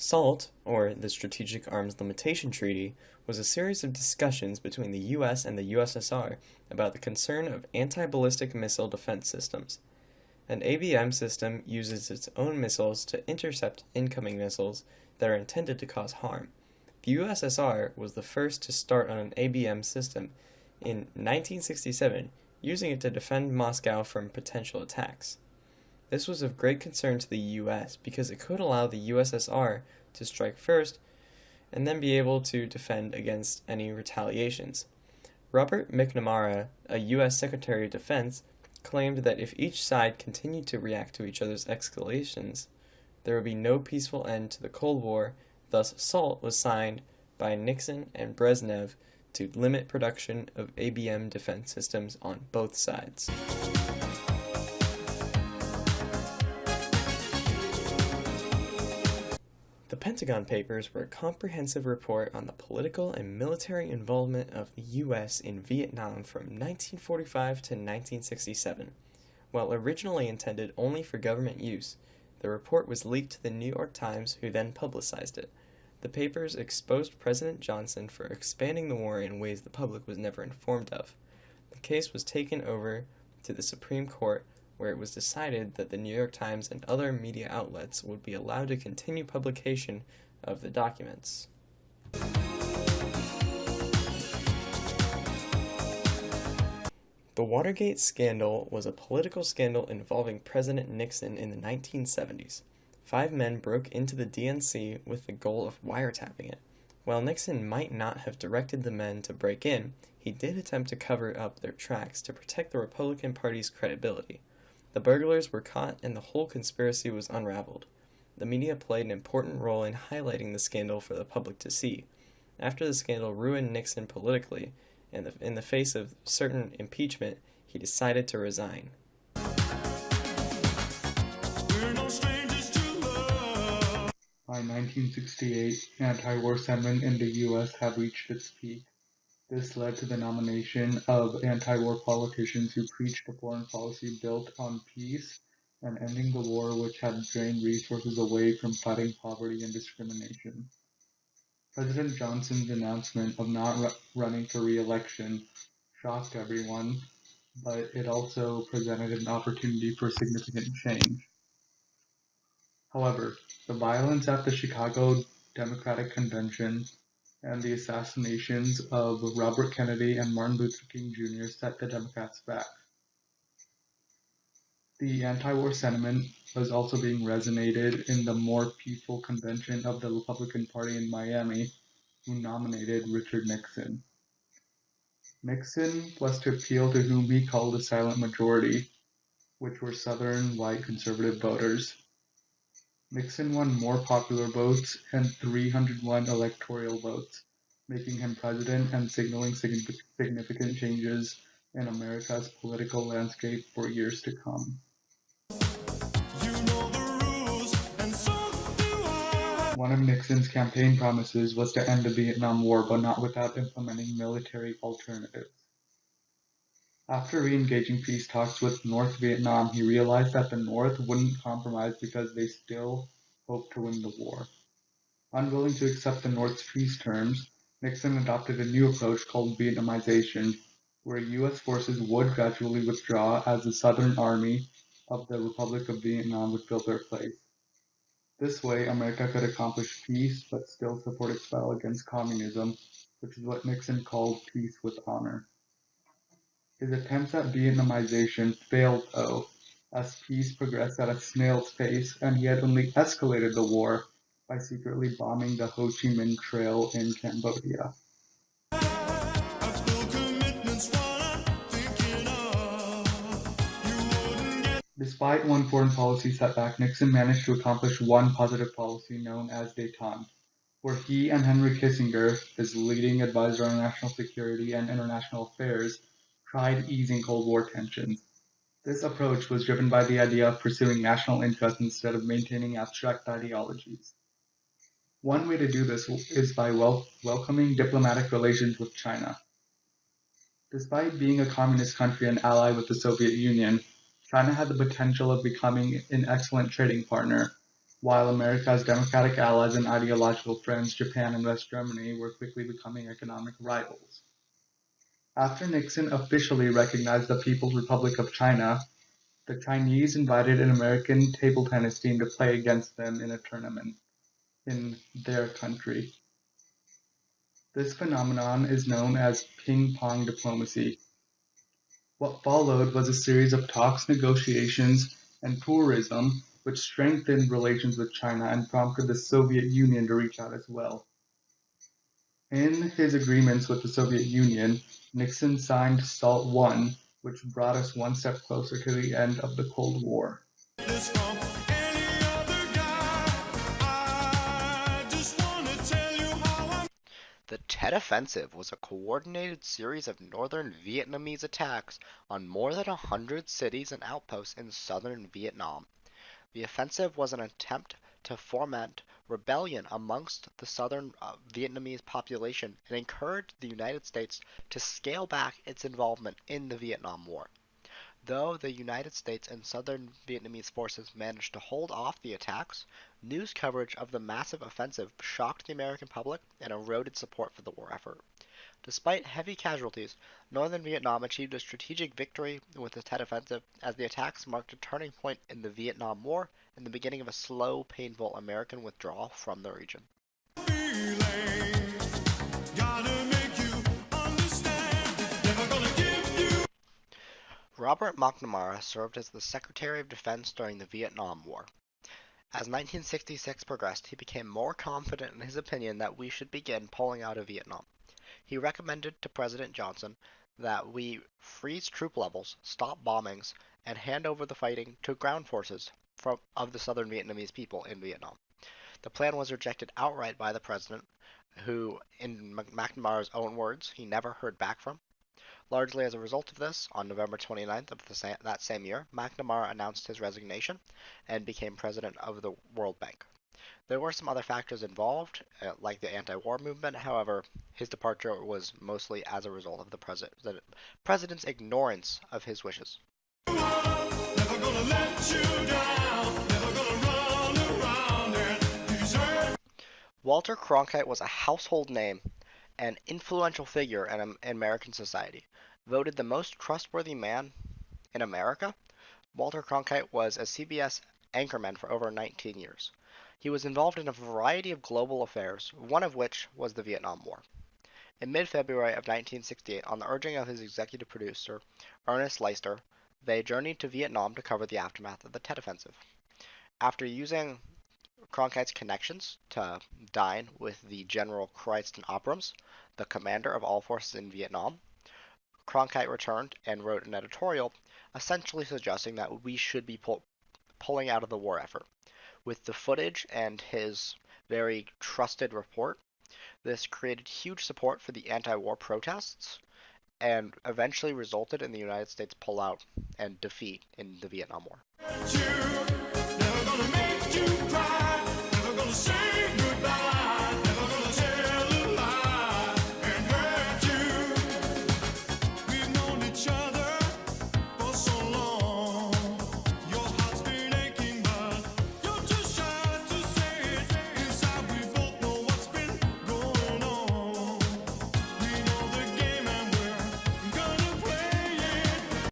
SALT, or the Strategic Arms Limitation Treaty, was a series of discussions between the U.S. and the USSR about the concern of anti-ballistic missile defense systems. An ABM system uses its own missiles to intercept incoming missiles that are intended to cause harm. The USSR was the first to start on an ABM system in 1967, using it to defend Moscow from potential attacks. This was of great concern to the U.S. because it could allow the USSR to strike first and then be able to defend against any retaliations. Robert Mcnamara, a U.S. Secretary of Defense, claimed that if each side continued to react to each other's escalations, there would be no peaceful end to the Cold War. Thus, SALT was signed by Nixon and Brezhnev to limit production of ABM defense systems on both sides. The Pentagon Papers were a comprehensive report on the political and military involvement of the U.S. in Vietnam from 1945 to 1967. While originally intended only for government use, the report was leaked to the New York Times, who then publicized it. The papers exposed President Johnson for expanding the war in ways the public was never informed of. The case was taken over to the Supreme Court, where it was decided that the New York Times and other media outlets would be allowed to continue publication of the documents. The Watergate Scandal was a political scandal involving President Nixon in the 1970s. 5 men broke into the DNC with the goal of wiretapping it. While Nixon might not have directed the men to break in, he did attempt to cover up their tracks to protect the Republican Party's credibility. The burglars were caught and the whole conspiracy was unraveled. The media played an important role in highlighting the scandal for the public to see. After the scandal ruined Nixon politically, and in the face of certain impeachment, he decided to resign. By 1968, anti-war sentiment in the U.S. had reached its peak. This led to the nomination of anti-war politicians who preached a foreign policy built on peace and ending the war, which had drained resources away from fighting poverty and discrimination. President Johnson's announcement of not running for re-election shocked everyone, but it also presented an opportunity for significant change. However, the violence at the Chicago Democratic Convention and the assassinations of Robert Kennedy and Martin Luther King Jr. set the Democrats back. The anti-war sentiment was also being resonated in the more peaceful convention of the Republican Party in Miami, who nominated Richard Nixon. Nixon was to appeal to whom he called the silent majority, which were Southern white conservative voters. Nixon won more popular votes and 301 electoral votes, making him president and signaling significant changes in America's political landscape for years to come. One of Nixon's campaign promises was to end the Vietnam War, but not without implementing military alternatives. After re-engaging peace talks with North Vietnam, he realized that the North wouldn't compromise because they still hoped to win the war. Unwilling to accept the North's peace terms, Nixon adopted a new approach called Vietnamization, where U.S. forces would gradually withdraw as the Southern Army of the Republic of Vietnam would fill their place. This way, America could accomplish peace but still support its battle against communism, which is what Nixon called peace with honor. His attempts at Vietnamization failed, though, as peace progressed at a snail's pace, and he had only escalated the war by secretly bombing the Ho Chi Minh Trail in Cambodia. Despite one foreign policy setback, Nixon managed to accomplish one positive policy known as détente, where he and Henry Kissinger, his leading advisor on national security and international affairs, tried easing Cold War tensions. This approach was driven by the idea of pursuing national interests instead of maintaining abstract ideologies. One way to do this is by welcoming diplomatic relations with China. Despite being a communist country and ally with the Soviet Union, China had the potential of becoming an excellent trading partner. while America's democratic allies and ideological friends, Japan and West Germany, were quickly becoming economic rivals. After Nixon officially recognized the People's Republic of China, the Chinese invited an American table tennis team to play against them in a tournament in their country. This phenomenon is known as ping-pong diplomacy. What followed was a series of talks, negotiations, and tourism which strengthened relations with China and prompted the Soviet Union to reach out as well. In his agreements with the Soviet Union, Nixon signed SALT I, which brought us one step closer to the end of the Cold War. The Tet Offensive was a coordinated series of northern Vietnamese attacks on more than 100 cities and outposts in southern Vietnam. The offensive was an attempt to foment rebellion amongst the southern Vietnamese population and encouraged the United States to scale back its involvement in the Vietnam War. Though the United States and southern Vietnamese forces managed to hold off the attacks, news coverage of the massive offensive shocked the American public and eroded support for the war effort. Despite heavy casualties, northern Vietnam achieved a strategic victory with the Tet Offensive, as the attacks marked a turning point in the Vietnam War and the beginning of a slow, painful American withdrawal from the region. Robert Mcnamara served as the Secretary of Defense during the Vietnam War. As 1966 progressed, he became more confident in his opinion that we should begin pulling out of Vietnam. He recommended to President Johnson that we freeze troop levels, stop bombings, and hand over the fighting to ground forces of the southern Vietnamese people in Vietnam. The plan was rejected outright by the president, who, in McNamara's own words, he never heard back from. Largely as a result of this, on November 29th of that same year, McNamara announced his resignation and became president of the World Bank. There were some other factors involved, like the anti-war movement. However, his departure was mostly as a result of the president's ignorance of his wishes. Walter Cronkite was a household name and influential figure in American society. Voted the most trustworthy man in America, Walter Cronkite was a CBS anchorman for over 19 years. He was involved in a variety of global affairs, one of which was the Vietnam War. In mid-February of 1968, on the urging of his executive producer, Ernest Leister, they journeyed to Vietnam to cover the aftermath of the Tet Offensive. After using Cronkite's connections to dine with the General Christ Abrams, the commander of all forces in Vietnam, Cronkite returned and wrote an editorial essentially suggesting that we should be pulling out of the war effort. With the footage and his very trusted report, this created huge support for the anti-war protests and eventually resulted in the United States pullout and defeat in the Vietnam War.